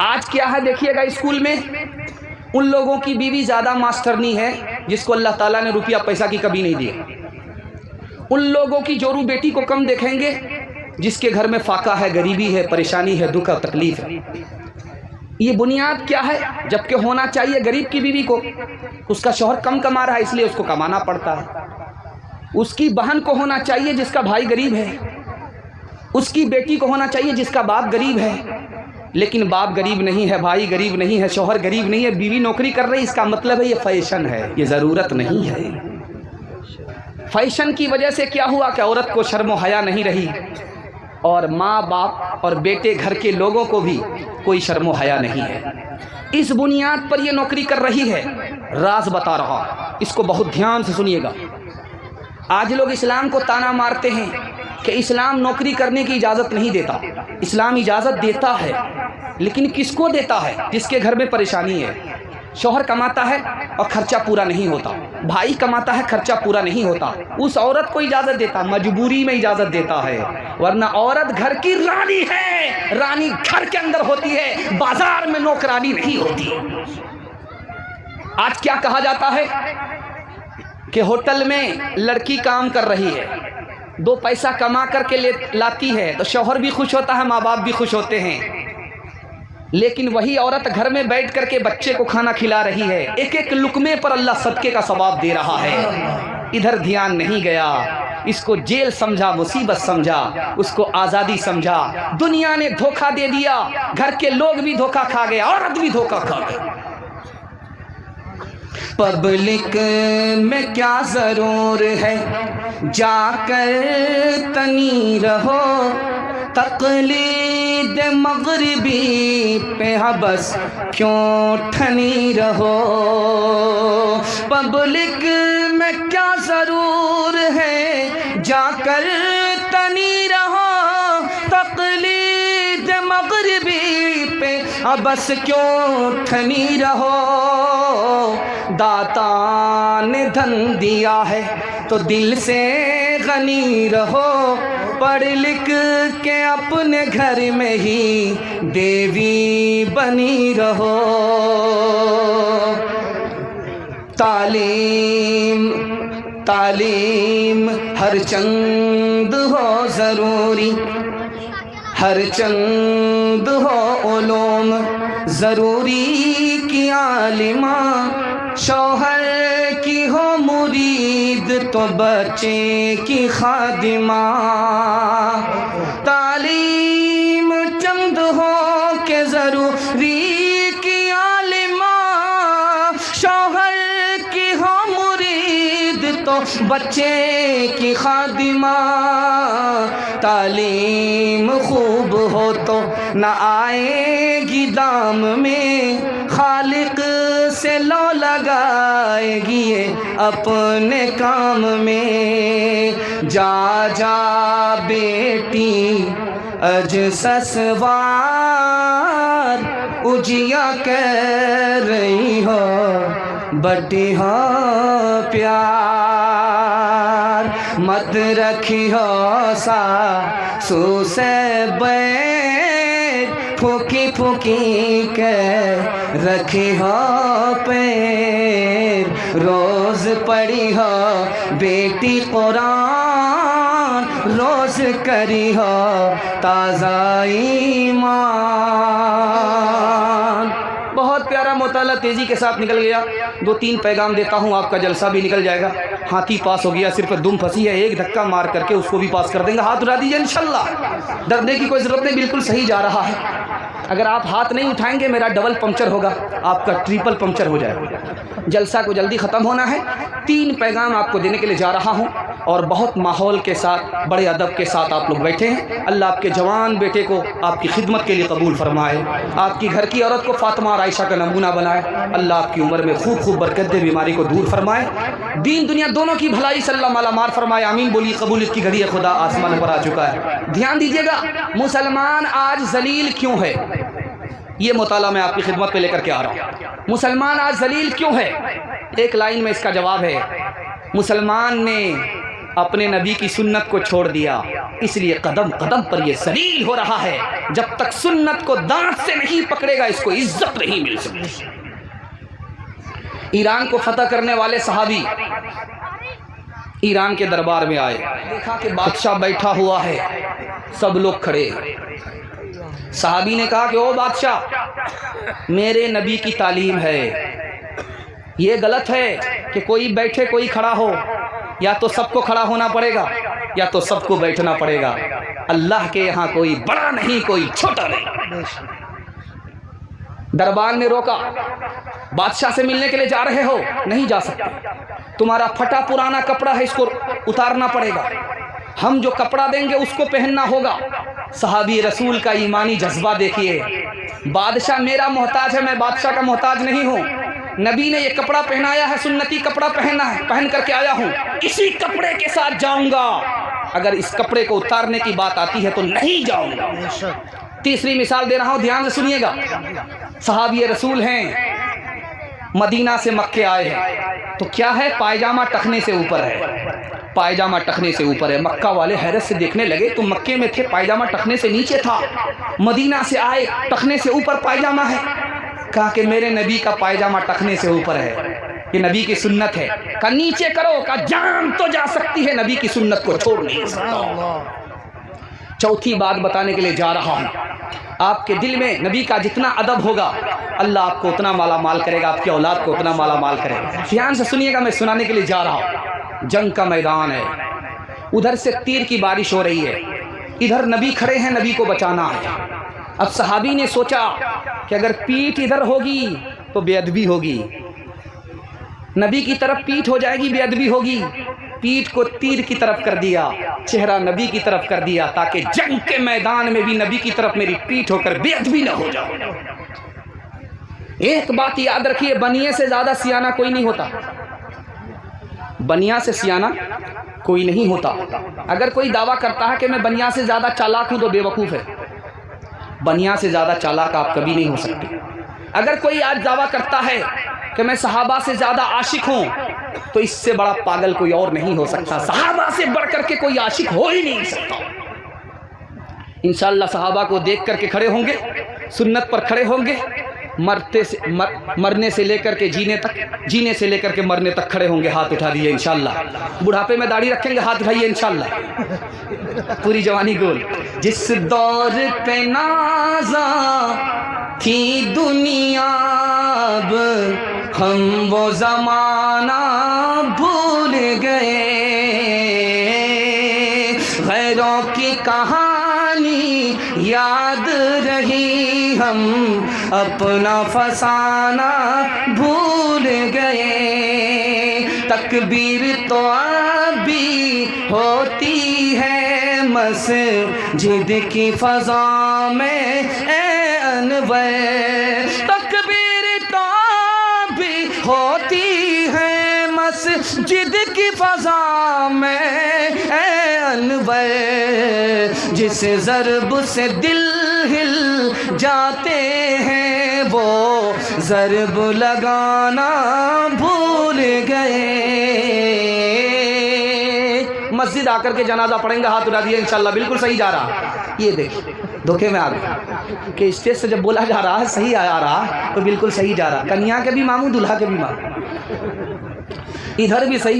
آج کیا ہے دیکھیے گا اسکول میں ان لوگوں کی بیوی زیادہ ماسٹرنی ہے جس کو اللہ تعالیٰ نے روپیہ پیسہ کی کبھی نہیں دی. ان لوگوں کی جورو بیٹی کو کم دیکھیں گے جس کے گھر میں فاقہ ہے، غریبی ہے، پریشانی ہے، دکھ اور تکلیف ہے. یہ بنیاد کیا ہے؟ جبکہ ہونا چاہیے غریب کی بیوی کو، اس کا شوہر کم کما رہا ہے اس لیے اس کو کمانا پڑتا ہے. اس کی بہن کو ہونا چاہیے جس کا بھائی غریب ہے، اس کی بیٹی کو ہونا چاہیے جس کا باپ غریب ہے. لیکن باپ غریب نہیں ہے، بھائی غریب نہیں ہے، شوہر غریب نہیں ہے، بیوی نوکری کر رہی، اس کا مطلب ہے یہ فیشن ہے، یہ ضرورت نہیں ہے. فیشن کی وجہ سے کیا ہوا کہ عورت کو شرم و حیا نہیں رہی، اور ماں باپ اور بیٹے گھر کے لوگوں کو بھی کوئی شرم و حیا نہیں ہے. اس بنیاد پر یہ نوکری کر رہی ہے. راز بتا رہا، اس کو بہت دھیان سے سنیے گا. آج لوگ اسلام کو تانا مارتے ہیں کہ اسلام نوکری کرنے کی اجازت نہیں دیتا. اسلام اجازت دیتا ہے، لیکن کس کو دیتا ہے؟ جس کے گھر میں پریشانی ہے. شوہر کماتا ہے اور خرچہ پورا نہیں ہوتا، بھائی کماتا ہے خرچہ پورا نہیں ہوتا، اس عورت کو اجازت دیتا، مجبوری میں اجازت دیتا ہے. ورنہ عورت گھر کی رانی ہے، رانی گھر کے اندر ہوتی ہے، بازار میں نوکرانی نہیں ہوتی. آج کیا کہا جاتا ہے کہ ہوٹل میں لڑکی کام کر رہی ہے، 2 پیسہ کما کر کے لاتی ہے تو شوہر بھی خوش ہوتا ہے، ماں باپ بھی خوش ہوتے ہیں. لیکن وہی عورت گھر میں بیٹھ کر کے بچے کو کھانا کھلا رہی ہے، ایک ایک لقمے پر اللہ صدقے کا ثواب دے رہا ہے. ادھر دھیان نہیں گیا. اس کو جیل سمجھا، مصیبت سمجھا، اس کو آزادی سمجھا. دنیا نے دھوکہ دے دیا، گھر کے لوگ بھی دھوکہ کھا گئے، عورت بھی دھوکہ کھا گئی. پبلک میں کیا ضرور ہے جا کر تنی رہو، تقلید مغربی پہ بس کیوں ٹھنی رہو. پبلک میں کیا ضرور ہے جا کر تنی رہو، تقلید مغربی پہ بس کیوں ٹھنی رہو. داتا نے دھن دیا ہے تو دل سے غنی رہو، پڑھ لکھ کے اپنے گھر میں ہی دیوی بنی رہو. تعلیم تعلیم ہر چند ہو ضروری، ہر چند ہو علوم ضروری کی عالمہ، شوہر کی ہو مرید تو بچے کی خادمہ. تعلیم چند ہو کہ ضروری کی عالمہ، شوہر کی ہو مرید تو بچے کی خادمہ. تعلیم خوب ہو تو نہ آئے گی دام میں، خالق سے لو لگائے گی یہ اپنے کام میں. جا جا بیٹی اجسس وار، اجیا کہہ رہی ہو بٹی ہو پیار، مت رکھی ہو ساسو سے بیر، پھوکی پھوکی کے رکھی ہو پیر. روز پڑھی ہو بیٹی قرآن، روز کری ہو تازہ ایمان. بہت پیارا مطالعہ تیزی کے ساتھ نکل گیا. 2-3 پیغام دیتا ہوں، آپ کا جلسہ بھی نکل جائے گا. ہاتھی پاس ہو گیا، صرف دم پھنسی ہے، ایک دھکا مار کر کے اس کو بھی پاس کر دیں گے. ہاتھ اٹھا دیجیے انشاءاللہ، ڈرنے کی کوئی ضرورت نہیں، بالکل صحیح جا رہا ہے. اگر آپ ہاتھ نہیں اٹھائیں گے میرا ڈبل پنکچر ہوگا، آپ کا ٹریپل پنکچر ہو جائے گا. جلسہ کو جلدی ختم ہونا ہے. 3 پیغام آپ کو دینے کے لیے جا رہا ہوں، اور بہت ماحول کے ساتھ، بڑے ادب کے ساتھ آپ لوگ بیٹھے ہیں. اللہ آپ کے جوان بیٹے کو آپ کی خدمت کے لیے قبول فرمائے، آپ کی گھر کی عورت کو فاطمہ اور عائشہ کا نمونہ بنائے. اللہ آپ کی عمر میں خوب خوب برکت دے، بیماری کو دور فرمائے، دین دنیا دونوں کی بھلائی سے اللہ مالا مال فرمائے. آمین بولی. قبولیت کی گھڑی خدا آسمان پر آ چکا ہے. دھیان دیجیے گا، مسلمان آج ذلیل کیوں ہے؟ یہ مطالعہ میں آپ کی خدمت پہ لے کر کے آ رہا ہوں. مسلمان آج ذلیل کیوں ہے؟ ایک لائن میں اس کا جواب ہے، مسلمان نے اپنے نبی کی سنت کو چھوڑ دیا، اس لیے قدم قدم پر یہ ذلیل ہو رہا ہے. جب تک سنت کو دانت سے نہیں پکڑے گا اس کو عزت نہیں مل سکتی. ایران کو فتح کرنے والے صحابی ایران کے دربار میں آئے, دیکھا کہ بادشاہ بیٹھا ہوا ہے, سب لوگ کھڑے. صحابی نے کہا کہ او بادشاہ, میرے نبی کی تعلیم ہے, یہ غلط ہے کہ کوئی بیٹھے کوئی کھڑا ہو, یا تو سب کو کھڑا ہونا پڑے گا یا تو سب کو بیٹھنا پڑے گا. اللہ کے یہاں کوئی بڑا نہیں کوئی چھوٹا نہیں. دربار نے روکا, بادشاہ سے ملنے کے لیے جا رہے ہو, نہیں جا سکتے, تمہارا پھٹا پرانا کپڑا ہے اس کو اتارنا پڑے گا, ہم جو کپڑا دیں گے اس کو پہننا ہوگا. صحابی رسول کا ایمانی جذبہ دیکھیے, بادشاہ میرا محتاج ہے, میں بادشاہ کا محتاج نہیں ہوں. نبی نے یہ کپڑا پہنایا ہے, سنتی کپڑا پہننا ہے, پہن کر کے آیا ہوں, اسی کپڑے کے ساتھ جاؤں گا. اگر اس کپڑے کو اتارنے کی بات آتی ہے تو نہیں جاؤں گا. تیسری مثال دے رہا ہوں, دھیان سے سنیے گا. صحابی رسول ہیں, مدینہ سے مکے آئے ہیں, تو کیا ہے, پائجامہ ٹخنے سے اوپر ہے, پائجامہ ٹخنے سے اوپر ہے. مکہ والے حیرت سے دیکھنے لگے, تو مکے میں تھے پائجامہ ٹخنے سے نیچے تھا, مدینہ سے آئے ٹخنے سے اوپر پائجامہ ہے. کہا کہ میرے نبی کا پائجامہ ٹخنے سے اوپر ہے, یہ نبی کی سنت ہے. کہا نیچے کرو, کہا جان تو جا سکتی ہے, نبی کی سنت کو چھوڑ نہیں سکتا. چوتھی بات بتانے کے لیے جا رہا ہوں, آپ کے دل میں نبی کا جتنا ادب ہوگا اللہ آپ کو اتنا مالا مال کرے گا, آپ کی اولاد کو اتنا مالا مال کرے گا. دھیان سے سنیے گا, میں سنانے کے لیے جا رہا ہوں. جنگ کا میدان ہے, ادھر سے تیر کی بارش ہو رہی ہے, ادھر نبی کھڑے ہیں, نبی کو بچانا ہے. اب صحابی نے سوچا کہ اگر پیٹھ ادھر ہوگی تو بے ادبی ہوگی, نبی کی طرف پیٹھ ہو جائے گی بے ادبی ہوگی. پیٹھ کو تیر کی طرف کر دیا, چہرہ نبی کی طرف کر دیا, تاکہ جنگ کے میدان میں بھی نبی کی طرف میری پیٹھ ہو کر بے ادبی نہ ہو جاؤ. ایک بات یاد رکھیے, بنیے سے زیادہ سیانہ کوئی نہیں ہوتا, بنیا سے سیانہ کوئی نہیں ہوتا. اگر کوئی دعویٰ کرتا ہے کہ میں بنیا سے زیادہ چالاک ہوں تو بے وقوف ہے. بنیا سے زیادہ چالاک آپ کبھی نہیں ہو سکتے. اگر کوئی آج دعویٰ کرتا ہے کہ میں صحابہ سے زیادہ عاشق ہوں تو اس سے بڑا پاگل کوئی اور نہیں ہو سکتا. صحابہ سے بڑھ کر کے کوئی عاشق ہو ہی نہیں سکتا. انشاءاللہ صحابہ کو دیکھ کر کے کھڑے ہوں گے, سنت پر کھڑے ہوں گے, مرنے سے لے کر کے جینے تک, جینے سے لے کر کے مرنے تک کھڑے ہوں گے. ہاتھ اٹھا دیے انشاءاللہ. بڑھاپے میں داڑھی رکھیں گے, ہاتھ اٹھائیے انشاءاللہ. پوری جوانی گول. جس دور پہ نازاں تھی دنیا اب ہم وہ زمانہ بھول گئے. غیروں کی کہانی یاد رہی, ہم اپنا فسانہ بھول گئے. تکبیر تو اب بھی ہوتی ہے مسجد کی فضا میں اے انور. تکبیر تو اب بھی ہوتی ہے مسجد کی فضا میں اے انور. جس ضرب سے دل ہل جاتے ہیں وہ ضرب لگانا بھول گئے. مسجد آ کر کے جنازہ پڑھیں گے, ہاتھ اٹھا دیے انشاءاللہ. بالکل صحیح جا رہا. یہ دیکھ دھوکے میں آ گئے کہ اسٹیج سے جب بولا جا رہا ہے صحیح آ رہا تو بالکل صحیح جا رہا. کنیا کے بھی ماموں, دلہا کے بھی ماموں, ادھر بھی صحیح.